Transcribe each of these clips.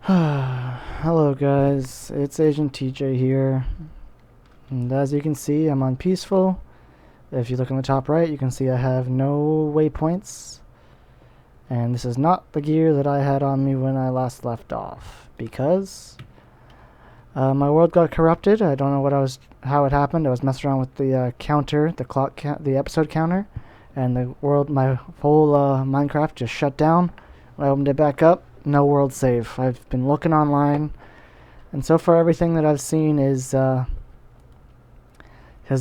Hello guys, it's Agent TJ here, and as you can see I'm on peaceful. If you look on the top right you can see I have no waypoints, and this is not the gear that I had on me when I last left off, because my world got corrupted. I don't know how it happened. I was messing around with the counter, the episode counter, and my whole Minecraft just shut down. When I opened it back up, no world save. I've been looking online, and so far everything that I've seen has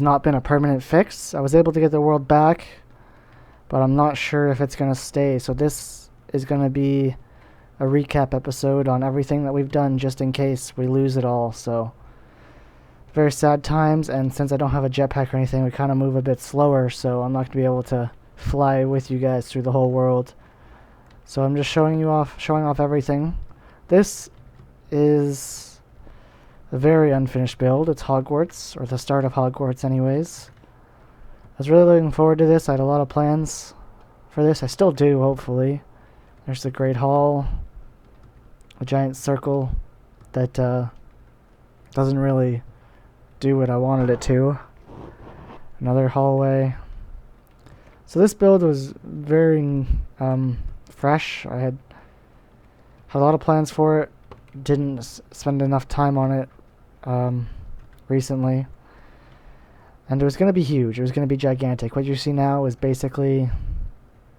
not been a permanent fix. I was able to get the world back, but I'm not sure if it's going to stay. So this is going to be a recap episode on everything that we've done, just in case we lose it all. So very sad times, and since I don't have a jetpack or anything, we kind of move a bit slower, so I'm not going to be able to fly with you guys through the whole world. So I'm just showing off everything. This is a very unfinished build. It's Hogwarts, or the start of Hogwarts anyways. I was really looking forward to this. I had a lot of plans for this. I still do, hopefully. There's the Great Hall, a giant circle that doesn't really do what I wanted it to. Another hallway. So this build was very fresh. I had a lot of plans for it. Didn't spend enough time on it recently, and it was going to be huge. It was going to be gigantic. What you see now is basically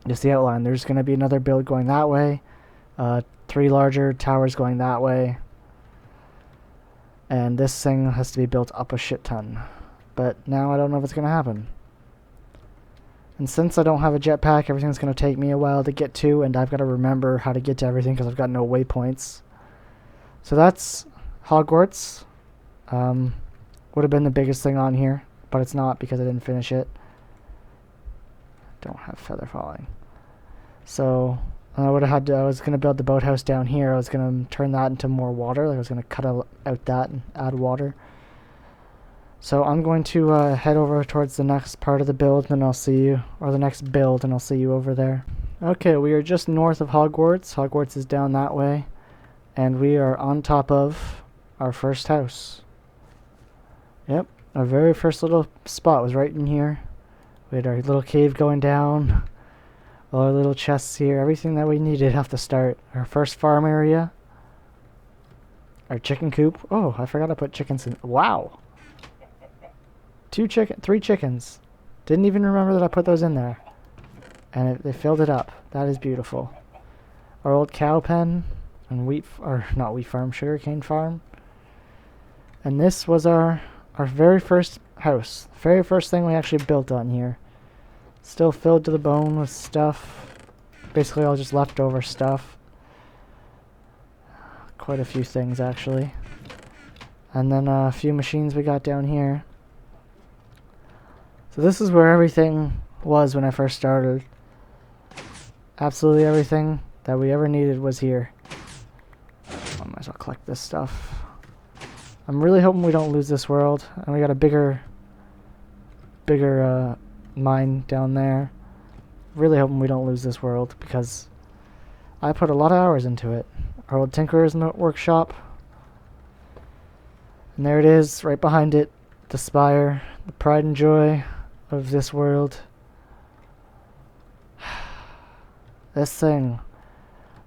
just the outline. There's going to be another build going that way, 3 larger towers going that way, and this thing has to be built up a shit ton. But now I don't know if it's going to happen. And since I don't have a jetpack, everything's going to take me a while to get to, and I've got to remember how to get to everything because I've got no waypoints. So that's Hogwarts. Would have been the biggest thing on here, but it's not because I didn't finish it. Don't have feather falling. So I was going to build the boathouse down here. I was going to turn that into more water. Like I was going to cut out that and add water. So I'm going to head over towards the next part of the build, and I'll see you, or the next build, and I'll see you over there. Okay, we are just north of Hogwarts. Hogwarts is down that way, and we are on top of our first house. Yep, our very first little spot was right in here. We had our little cave going down, all our little chests here, everything that we needed off the start. Our first farm area, our chicken coop. Oh, I forgot to put chickens in. Wow! 3 chickens. Didn't even remember that I put those in there. And they filled it up. That is beautiful. Our old cow pen and not wheat farm, sugarcane farm. And this was our very first house. Very first thing we actually built on here. Still filled to the bone with stuff. Basically all just leftover stuff. Quite a few things actually. And then a few machines we got down here. So this is where everything was when I first started. Absolutely everything that we ever needed was here. I might as well collect this stuff. I'm really hoping we don't lose this world. And we got a bigger mine down there. Really hoping we don't lose this world, because I put a lot of hours into it. Our old Tinkerer's workshop. And there it is, right behind it. The spire, the pride and joy of this world. This thing.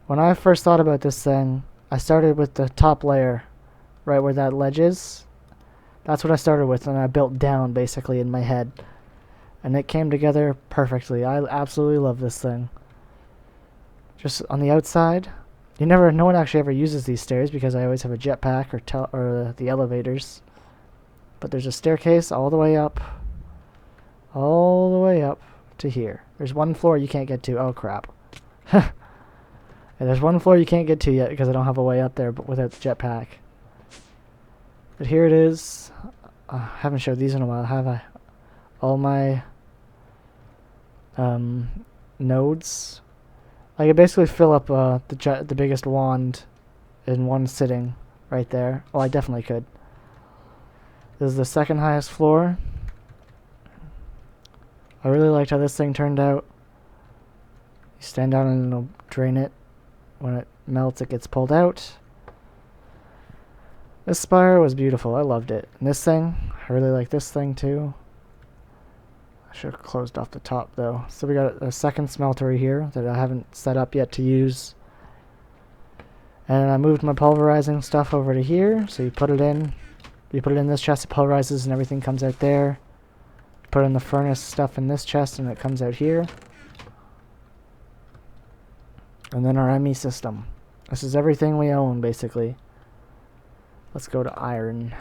When I first thought about this thing, I started with the top layer, right where that ledge is. That's what I started with, and I built down basically in my head. And it came together perfectly. I absolutely love this thing. Just on the outside, no one actually ever uses these stairs because I always have a jetpack or the elevators. But there's a staircase all the way up to here. There's one floor you can't get to. Oh crap. And there's one floor you can't get to yet because I don't have a way up there, but without the jetpack. But here it is. I haven't showed these in a while, have I? All my nodes. I could basically fill up the biggest wand in one sitting right there. Well, I definitely could. This is the second highest floor. I really liked how this thing turned out. You stand down and it'll drain it. When it melts, it gets pulled out. This spire was beautiful. I loved it. And this thing, I really like this thing too. I should have closed off the top though. So we got a second smeltery here that I haven't set up yet to use. And I moved my pulverizing stuff over to here. So you put it in. You put it in this chest, it pulverizes and everything comes out there. Put in the furnace stuff in this chest and it comes out here. And then our ME system. This is everything we own, basically. Let's go to iron.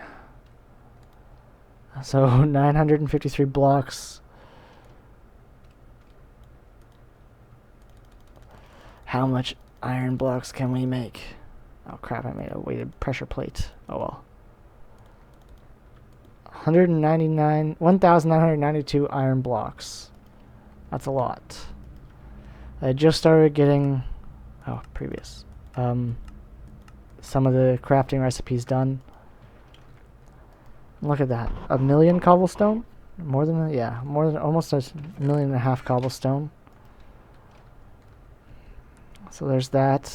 So 953 blocks. How much iron blocks can we make? Oh crap, I made a weighted pressure plate. Oh well. 1,992 iron blocks. That's a lot. I just started getting some of the crafting recipes done. Look at that. 1 million cobblestone? More than that? Yeah, more than almost 1.5 million cobblestone. So there's that.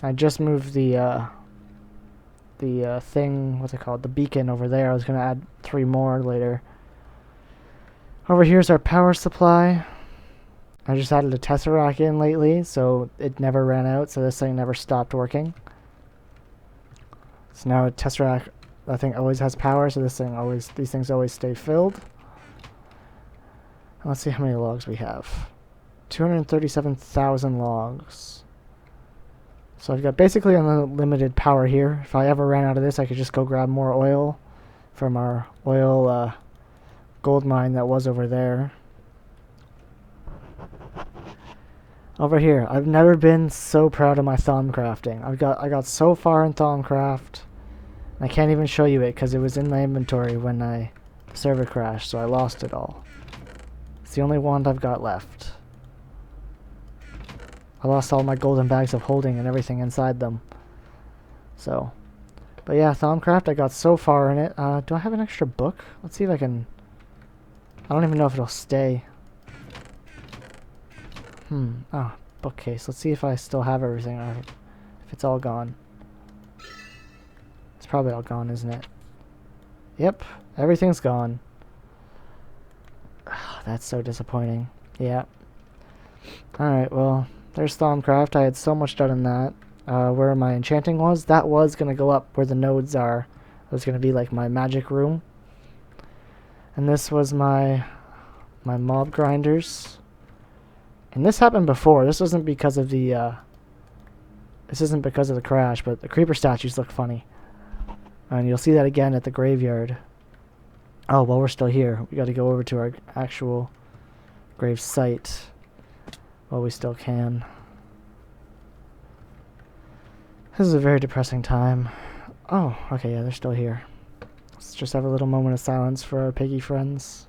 I just moved the thing, what's it called? The beacon over there. I was going to add 3 more later. Over here's our power supply. I just added a tesseract in lately, so it never ran out, so this thing never stopped working. So now a tesseract, I think, always has power, so these things always stay filled. Let's see how many logs we have. 237,000 logs. So I've got basically unlimited power here. If I ever ran out of this, I could just go grab more oil from our oil gold mine that was over there. Over here, I've never been so proud of my Thaumcrafting. I got so far in Thaumcraft, I can't even show you it because it was in my inventory when the server crashed, so I lost it all. It's the only wand I've got left. I lost all my golden bags of holding and everything inside them. So, but yeah, Thaumcraft, I got so far in it. Do I have an extra book? Let's see if I can. I don't even know if it'll stay. Bookcase. Let's see if I still have everything or if it's all gone. It's probably all gone, isn't it? Yep, everything's gone. That's so disappointing. Yeah. Alright, well, there's Thaumcraft. I had so much done in that. Where my enchanting was, that was going to go up where the nodes are. It was going to be like my magic room. And this was my mob grinders. And this happened before. This wasn't because of the this isn't because of the crash, but the creeper statues look funny. And you'll see that again at the graveyard. Oh, well, we're still here. We got to go over to our actual grave site while we still can. This is a very depressing time. Oh, okay, yeah, they're still here. Let's just have a little moment of silence for our piggy friends.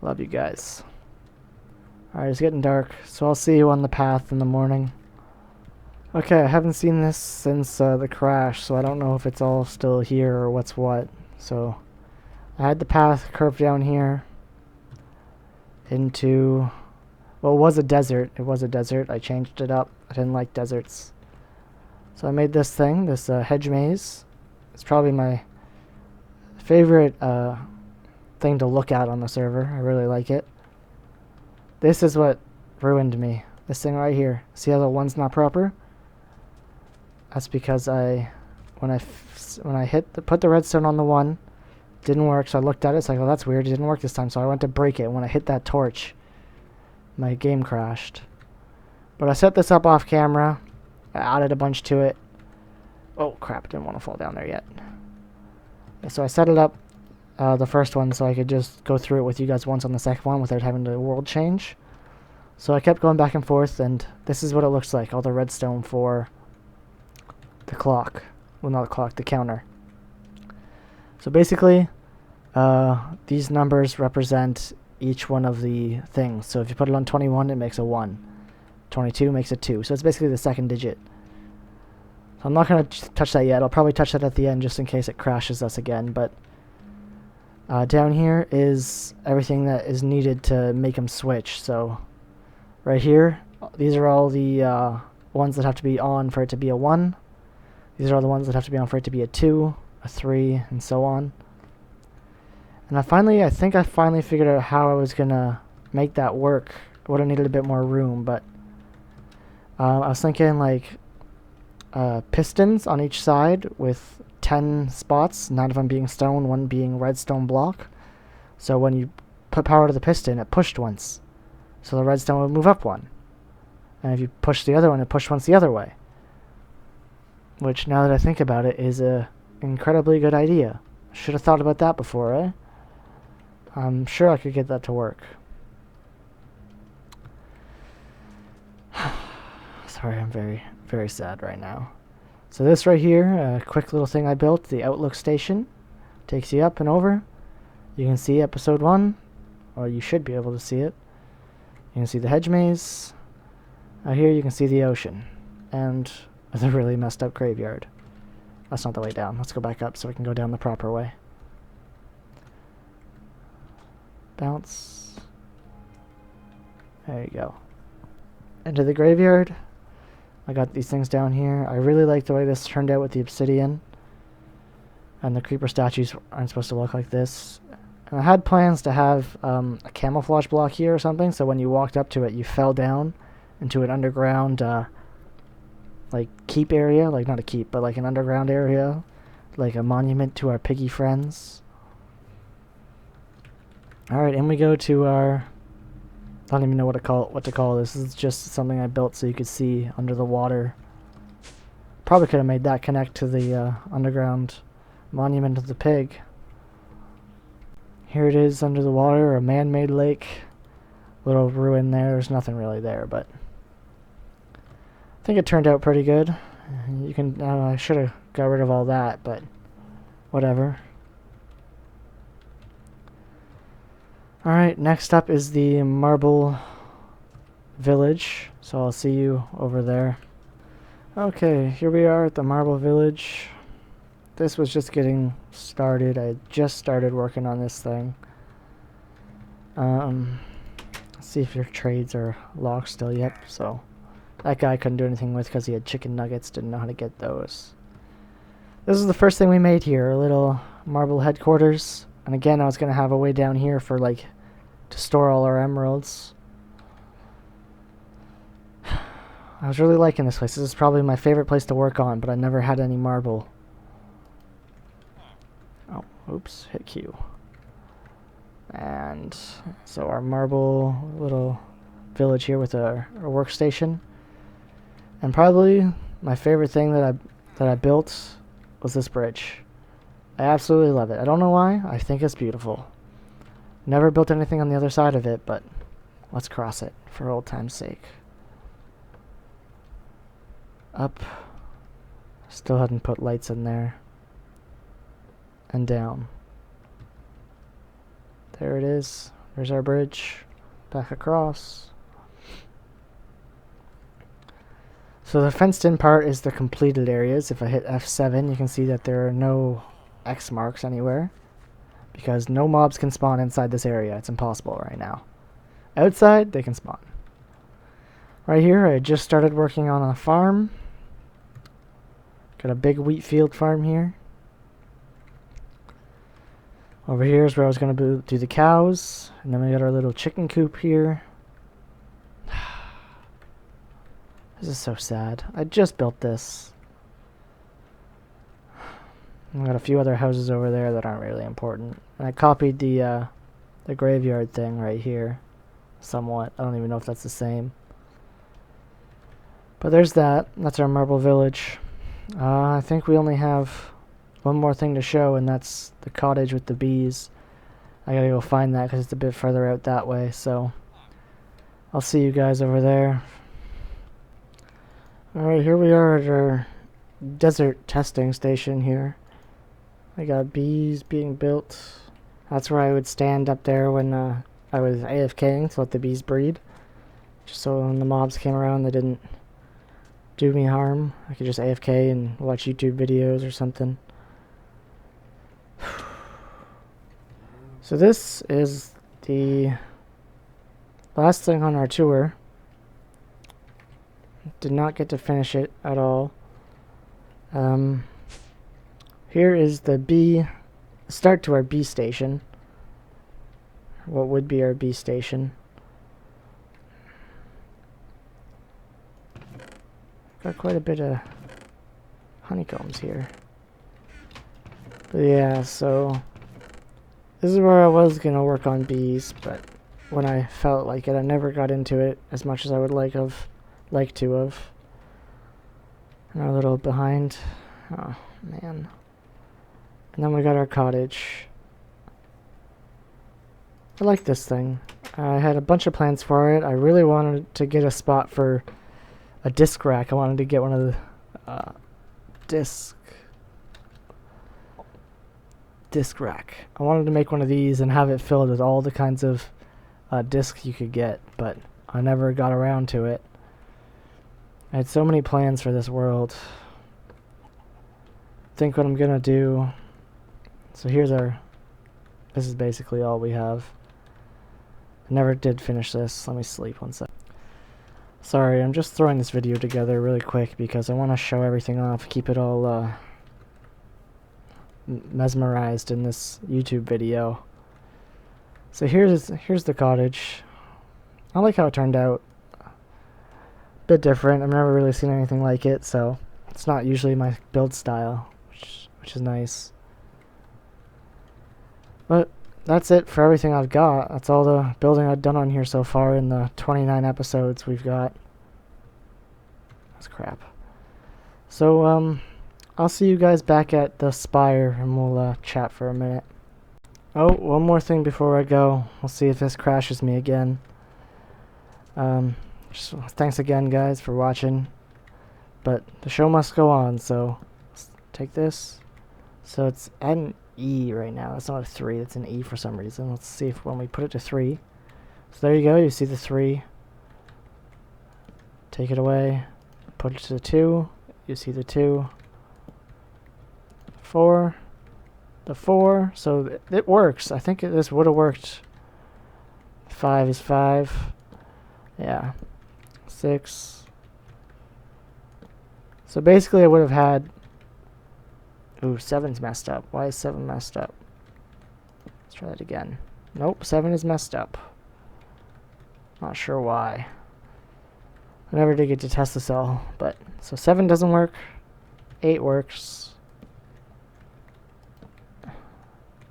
Love you guys. Alright, it's getting dark, so I'll see you on the path in the morning. Okay, I haven't seen this since the crash, so I don't know if it's all still here or what's what. So, I had the path curved down here into... Well, it was a desert. It was a desert. I changed it up. I didn't like deserts. So I made this thing, this hedge maze. It's probably my favorite thing to look at on the server. I really like it. This is what ruined me. This thing right here. See how the one's not proper? That's because when I put the redstone on the one, it didn't work. So I looked at it. It's like, oh, that's weird. It didn't work this time. So I went to break it. When I hit that torch, my game crashed. But I set this up off camera. I added a bunch to it. Oh crap! Didn't want to fall down there yet. So I set it up. The first one, so I could just go through it with you guys once on the second one without having the world change. So I kept going back and forth, and this is what it looks like, all the redstone for the clock. Well, not the clock, the counter. So basically, these numbers represent each one of the things. So if you put it on 21, it makes a 1. 22 makes a 2. So it's basically the second digit. So I'm not going to touch that yet. I'll probably touch that at the end just in case it crashes us again, but... down here is everything that is needed to make them switch. So right here, these are all the ones that have to be on for it to be a 1. These are all the ones that have to be on for it to be a 2, a 3, and so on. And I think I finally figured out how I was gonna make that work. I would have needed a bit more room, but I was thinking like pistons on each side with 10 spots, 9 of them being stone, 1 being redstone block. So when you put power to the piston, it pushed once. So the redstone would move up 1. And if you push the other one, it pushed once the other way. Which, now that I think about it, is a incredibly good idea. Should have thought about that before, eh? I'm sure I could get that to work. Sorry, I'm very, very sad right now. So this right here, a quick little thing I built, the Outlook Station. Takes you up and over. You can see episode 1, or you should be able to see it. You can see the hedge maze. Out here you can see the ocean. And the really messed up graveyard. That's not the way down. Let's go back up so we can go down the proper way. Bounce. There you go. Into the graveyard. I got these things down here. I really like the way this turned out with the obsidian. And the creeper statues aren't supposed to look like this. And I had plans to have a camouflage block here or something, so when you walked up to it, you fell down into an underground, like, keep area. Like, not a keep, but like an underground area. Like a monument to our piggy friends. Alright, and we go to our... I don't even know what to call this. This is just something I built so you could see under the water. Probably could have made that connect to the underground monument of the pig. Here it is under the water, a man-made lake. Little ruin there. There's nothing really there, but I think it turned out pretty good. You can. I should have got rid of all that, but whatever. Alright, next up is the marble village, so I'll see you over there. Okay, here we are at the marble village. This was just getting started. I just started working on this thing. Let's see if your trades are locked still. Yep, so that guy couldn't do anything with because he had chicken nuggets, didn't know how to get those. This is the first thing we made here, a little marble headquarters. And again, I was going to have a way down here for, like, to store all our emeralds. I was really liking this place. This is probably my favorite place to work on, but I never had any marble. Oh, oops, hit Q. And so our marble little village here with our workstation. And probably my favorite thing that I built was this bridge. I absolutely love it. I don't know why. I think it's beautiful. Never built anything on the other side of it, but let's cross it for old time's sake. Up. Still hadn't put lights in there. And down. There it is. There's our bridge. Back across. So the fenced in part is the completed areas. If I hit F7, you can see that there are no X marks anywhere. Because no mobs can spawn inside this area. It's impossible right now. Outside, they can spawn. Right here, I just started working on a farm. Got a big wheat field farm here. Over here is where I was going to do the cows. And then we got our little chicken coop here. This is so sad. I just built this. I've got a few other houses over there that aren't really important. And I copied the graveyard thing right here. Somewhat. I don't even know if that's the same. But there's that. That's our marble village. I think we only have one more thing to show, and that's the cottage with the bees. I gotta go find that because it's a bit further out that way, so I'll see you guys over there. Alright, here we are at our desert testing station here. I got bees being built. That's where I would stand up there when I was AFKing to let the bees breed. Just so when the mobs came around they didn't do me harm. I could just AFK and watch YouTube videos or something. So this is the last thing on our tour. Did not get to finish it at all. Here is the start to our B station. What would be our B station. Got quite a bit of honeycombs here. But yeah, so this is where I was gonna work on bees, but when I felt like it, I never got into it as much as I would like to have. And a little behind. Oh man. And then we got our cottage. I like this thing. I had a bunch of plans for it. I really wanted to get a spot for a disc rack. I wanted to get one of the disc rack. I wanted to make one of these and have it filled with all the kinds of discs you could get, but I never got around to it. I had so many plans for this world. Think what I'm gonna do. So this is basically all we have. I never did finish this. Let me sleep one sec. Sorry, I'm just throwing this video together really quick because I want to show everything off, keep it all mesmerized in this YouTube video. So here's the cottage. I like how it turned out. Bit different. I've never really seen anything like it, so it's not usually my build style, which is nice. But that's it for everything I've got. That's all the building I've done on here so far in the 29 episodes we've got. That's crap. So, I'll see you guys back at the spire and we'll chat for a minute. Oh, one more thing before I go. We'll see if this crashes me again. Thanks again, guys, for watching. But the show must go on, so let's take this. So it's at an E right now. It's not a 3, it's an E for some reason. Let's see if when we put it to 3. So there you go, you see the 3. Take it away. Put it to 2. You see the 2. 4. The 4. So it works. I think this would have worked. 5 is 5. Yeah. 6. So basically I would have had... Ooh, 7's messed up. Why is 7 messed up? Let's try that again. Nope, 7 is messed up. Not sure why. I never did get to test this all, but... So 7 doesn't work. 8 works.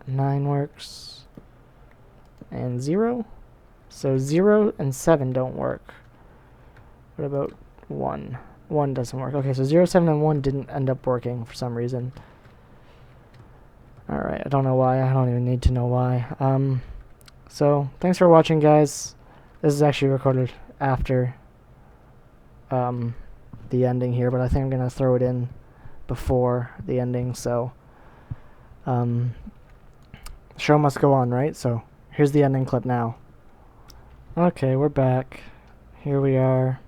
9 works. And 0? So 0 and 7 don't work. What about 1? 1 doesn't work. Okay, so 0, 7, and 1 didn't end up working for some reason. Alright, I don't know why. I don't even need to know why. So, thanks for watching, guys. This is actually recorded after the ending here, but I think I'm going to throw it in before the ending, so... the show must go on, right? So, here's the ending clip now. Okay, we're back. Here we are.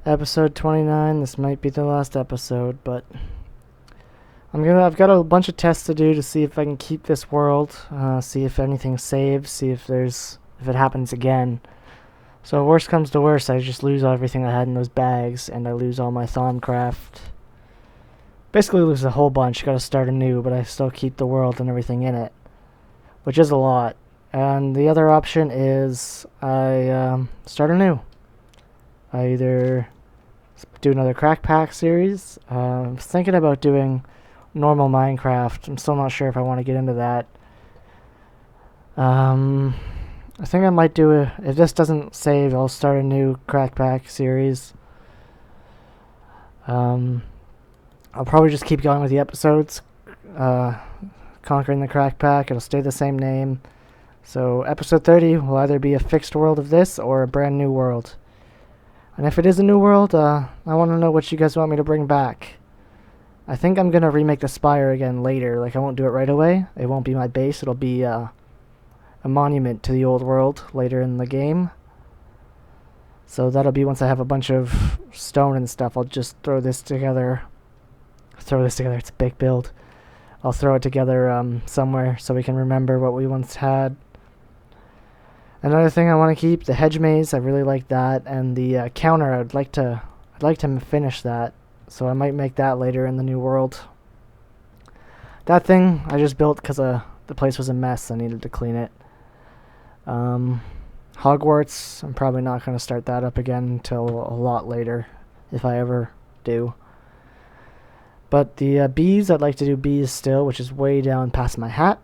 Episode 29. This might be the last episode, but I've got a bunch of tests to do to see if I can keep this world, see if anything saves, see if it happens again. So worst comes to worst, I just lose everything I had in those bags, and I lose all my Thaumcraft. Basically lose a whole bunch, gotta start anew, but I still keep the world and everything in it, which is a lot. And the other option is I start anew. I either do another Crack Pack series. I'm thinking about doing normal Minecraft. I'm still not sure if I want to get into that. I think I might do if this doesn't save, I'll start a new Crack Pack series. I'll probably just keep going with the episodes. Conquering the Crack Pack. It'll stay the same name. So episode 30 will either be a fixed world of this or a brand new world. And if it is a new world, I want to know what you guys want me to bring back. I think I'm going to remake the Spire again later. Like, I won't do it right away. It won't be my base. It'll be a monument to the old world later in the game. So that'll be once I have a bunch of stone and stuff. I'll just throw this together. It's a big build. I'll throw it together somewhere so we can remember what we once had. Another thing I want to keep, the hedge maze. I really like that, and the counter. I'd like to finish that, so I might make that later in the new world. That thing I just built because the place was a mess. I needed to clean it. Hogwarts. I'm probably not going to start that up again until a lot later, if I ever do. But the bees, I'd like to do bees still, which is way down past my hat.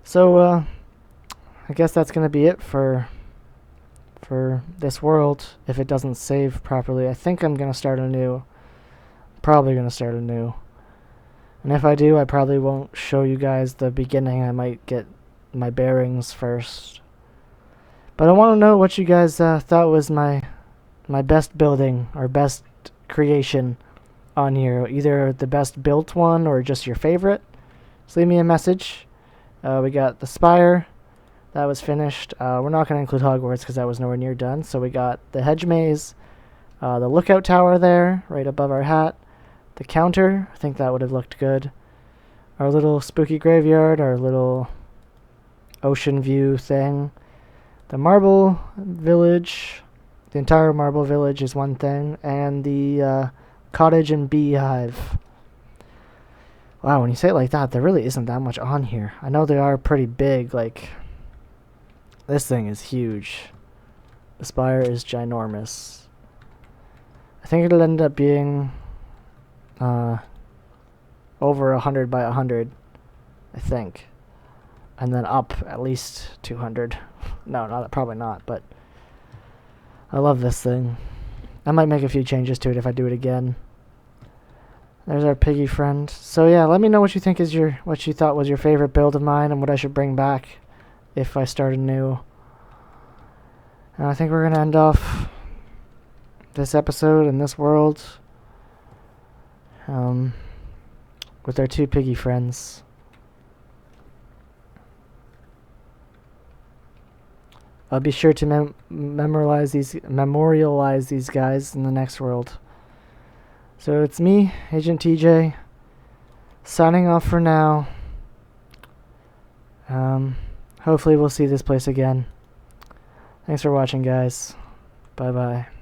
So I guess that's going to be it for this world if it doesn't save properly. I think I'm going to start anew. Probably going to start anew. And if I do, I probably won't show you guys the beginning. I might get my bearings first. But I want to know what you guys thought was my best building or best creation on here. Either the best built one or just your favorite. Just leave me a message. We got the spire. That was finished. We're not going to include Hogwarts because that was nowhere near done. So we got the hedge maze, the lookout tower there, right above our hat, the counter. I think that would have looked good. Our little spooky graveyard, our little ocean view thing. The marble village, the entire marble village is one thing, and the cottage and beehive. Wow, when you say it like that, there really isn't that much on here. I know they are pretty big, like, this thing is huge. The spire is ginormous. I think it'll end up being over 100 by 100, I think. And then up at least 200. No, probably not, but I love this thing. I might make a few changes to it if I do it again. There's our piggy friend. So yeah, let me know what you think is what you thought was your favorite build of mine and what I should bring back if I start anew. And I think we're gonna end off this episode in this world with our two piggy friends. I'll be sure to memorialize these guys in the next world. So it's me, Agent TJ, signing off for now. Hopefully we'll see this place again. Thanks for watching, guys. Bye-bye.